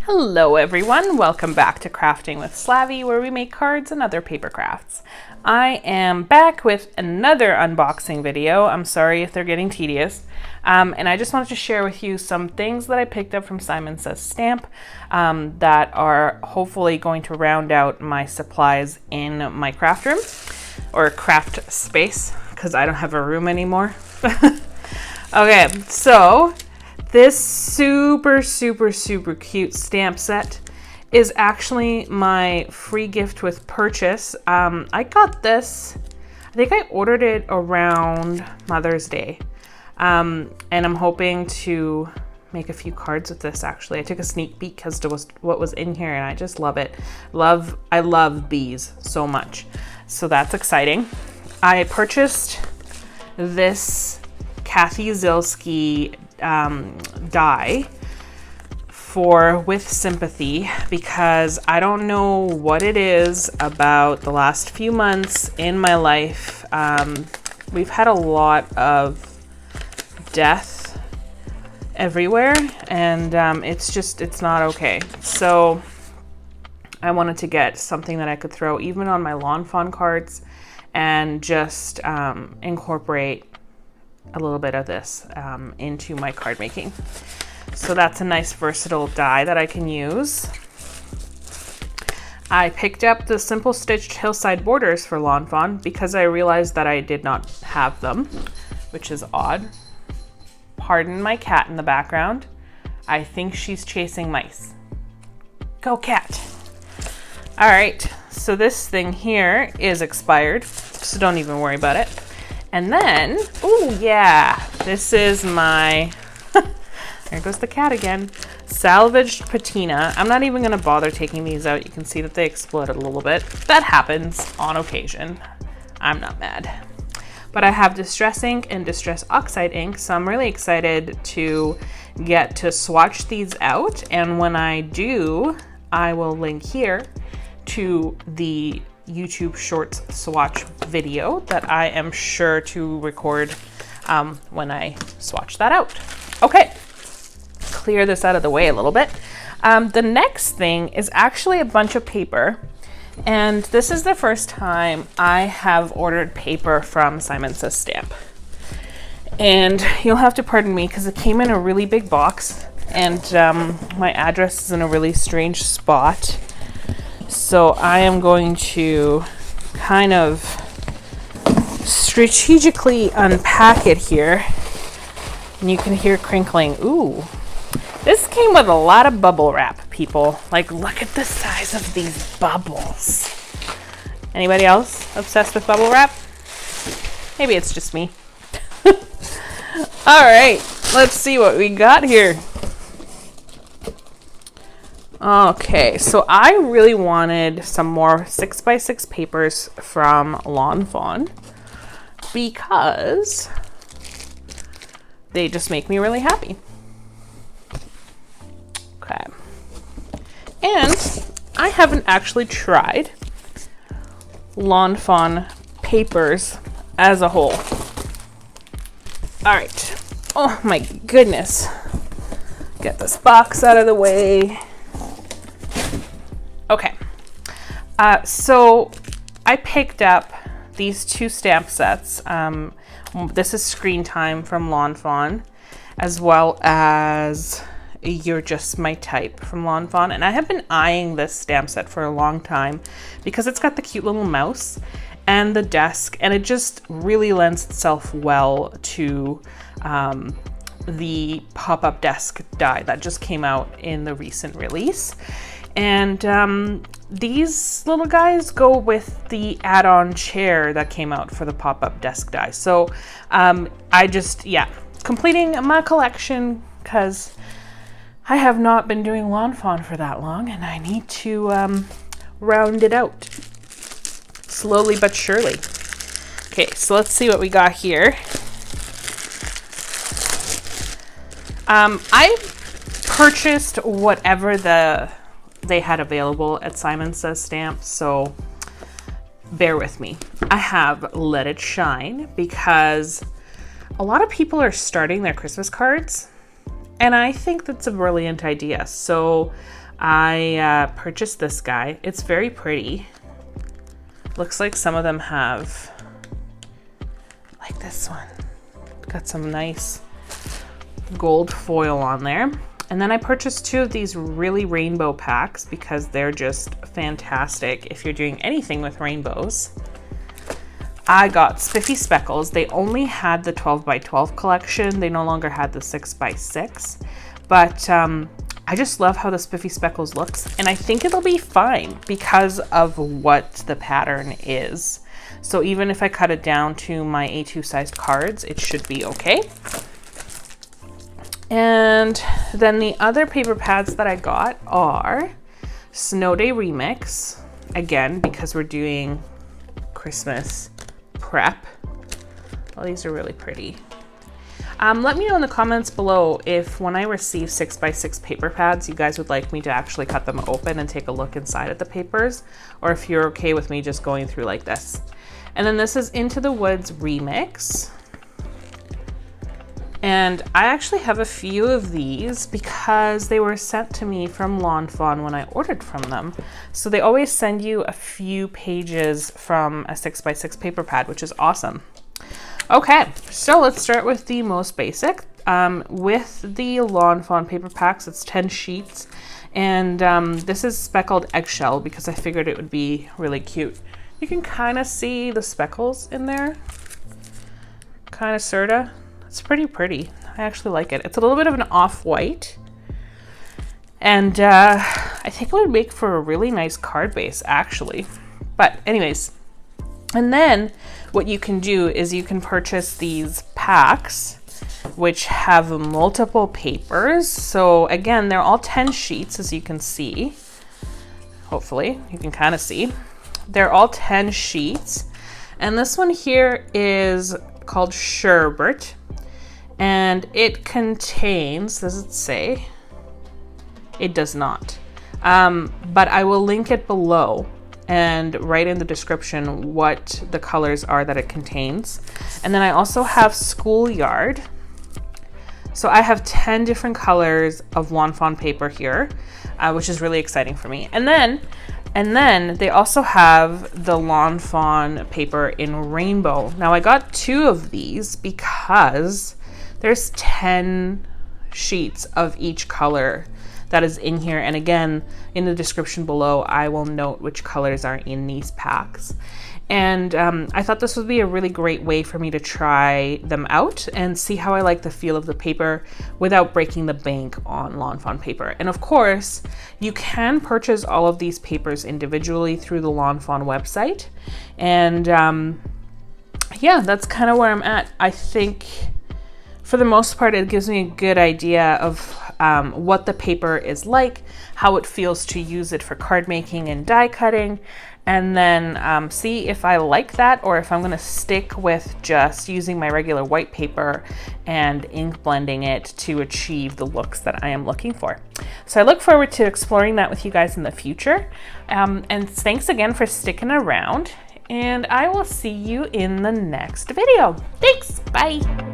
Hello everyone, welcome back to Crafting with Slavie, where we make cards and other paper crafts. I am back with another unboxing video. I'm sorry if they're getting tedious. And I just wanted to share with you some things that I picked up from Simon Says Stamp that are hopefully going to round out my supplies in my craft room or craft space, because I don't have a room anymore. Okay, so this super cute stamp set is actually my free gift with purchase. I got this, I think I ordered it around Mother's Day. And I'm hoping to make a few cards with this actually. I took a sneak peek as to what was in here and I just love it. I love bees so much. So that's exciting. I purchased this Kathy Zilski die with Sympathy because I don't know what it is about the last few months in my life. We've had a lot of death everywhere and it's not okay. So I wanted to get something that I could throw even on my lawn fawn cards and just incorporate a little bit of this into my card making. So that's a nice versatile die that I can use. I picked up the simple stitched Hillside borders for lawn fawn because I realized that I did not have them, which is odd. Pardon my cat in the background. I think she's chasing mice. Go cat. All right, so this thing here is expired, so don't even worry about it. And then, oh yeah, this is my, there goes the cat again, Salvaged Patina. I'm not even gonna bother taking these out. You can see that they exploded a little bit. That happens on occasion. I'm not mad. But I have Distress ink and Distress Oxide ink, so I'm really excited to get to swatch these out. And when I do, I will link here to the YouTube Shorts swatch video that I am sure to record when I swatch that out. Okay, clear this out of the way a little bit. The next thing is actually a bunch of paper, and this is the first time I have ordered paper from Simon Says Stamp. And you'll have to pardon me because it came in a really big box and my address is in a really strange spot. So I am going to kind of strategically unpack it here. And you can hear crinkling. Ooh, this came with a lot of bubble wrap, people. Like, look at the size of these bubbles. Anybody else obsessed with bubble wrap? Maybe it's just me. All right, let's see what we got here. Okay, so I really wanted some more 6x6 papers from Lawn Fawn because they just make me really happy. Okay. And I haven't actually tried Lawn Fawn papers as a whole. All right. Oh my goodness. Get this box out of the way. Okay, so I picked up these two stamp sets. This is Screen Time from Lawn Fawn, as well as You're Just My Type from Lawn Fawn. And I have been eyeing this stamp set for a long time because it's got the cute little mouse and the desk, and it just really lends itself well to the pop-up desk die that just came out in the recent release. And these little guys go with the add-on chair that came out for the pop-up desk die. So completing my collection because I have not been doing Lawn Fawn for that long and I need to round it out slowly but surely. Okay, so let's see what we got here. I purchased whatever they had available at Simon Says Stamp, so bear with me. I have Let It Shine because a lot of people are starting their Christmas cards and I think that's a brilliant idea. So I purchased this guy. It's very pretty. Looks like some of them have, like this one, got some nice gold foil on there. And then I purchased 2 of these really rainbow packs because they're just fantastic if you're doing anything with rainbows. I got Spiffy Speckles. They only had the 12 by 12 collection. They no longer had the 6 by 6, but I just love how the Spiffy Speckles looks, and I think it'll be fine because of what the pattern is. So even if I cut it down to my A2 sized cards, it should be okay. And then the other paper pads that I got are Snow Day Remix, again, because we're doing Christmas prep. Well, these are really pretty. Let me know in the comments below if when I receive 6 by 6 paper pads, you guys would like me to actually cut them open and take a look inside at the papers, or if you're okay with me just going through like this. And then this is Into the Woods Remix. And I actually have a few of these because they were sent to me from Lawn Fawn when I ordered from them. So they always send you a few pages from a 6 by 6 paper pad, which is awesome. Okay, so let's start with the most basic. With the Lawn Fawn paper packs, it's 10 sheets. And this is Speckled Eggshell because I figured it would be really cute. You can kind of see the speckles in there. Kind of, sorta. It's pretty pretty. I actually like it. It's a little bit of an off-white. And I think it would make for a really nice card base, actually. But anyways, and then what you can do is you can purchase these packs, which have multiple papers. So again, they're all 10 sheets, as you can see. Hopefully, you can kind of see. They're all 10 sheets. And this one here is called Sherbet. And it contains, does it say? It does not. But I will link it below and write in the description what the colors are that it contains. And then I also have Schoolyard. So I have 10 different colors of Lawn Fawn paper here, which is really exciting for me. And then they also have the Lawn Fawn paper in rainbow. Now I got 2 of these because there's 10 sheets of each color that is in here. And again, in the description below, I will note which colors are in these packs. And I thought this would be a really great way for me to try them out and see how I like the feel of the paper without breaking the bank on Lawn Fawn paper. And of course, you can purchase all of these papers individually through the Lawn Fawn website. And yeah, that's kind of where I'm at. I think for the most part, it gives me a good idea of what the paper is like, how it feels to use it for card making and die cutting, and then see if I like that or if I'm going to stick with just using my regular white paper and ink blending it to achieve the looks that I am looking for. So I look forward to exploring that with you guys in the future. And thanks again for sticking around, and I will see you in the next video. Thanks, bye.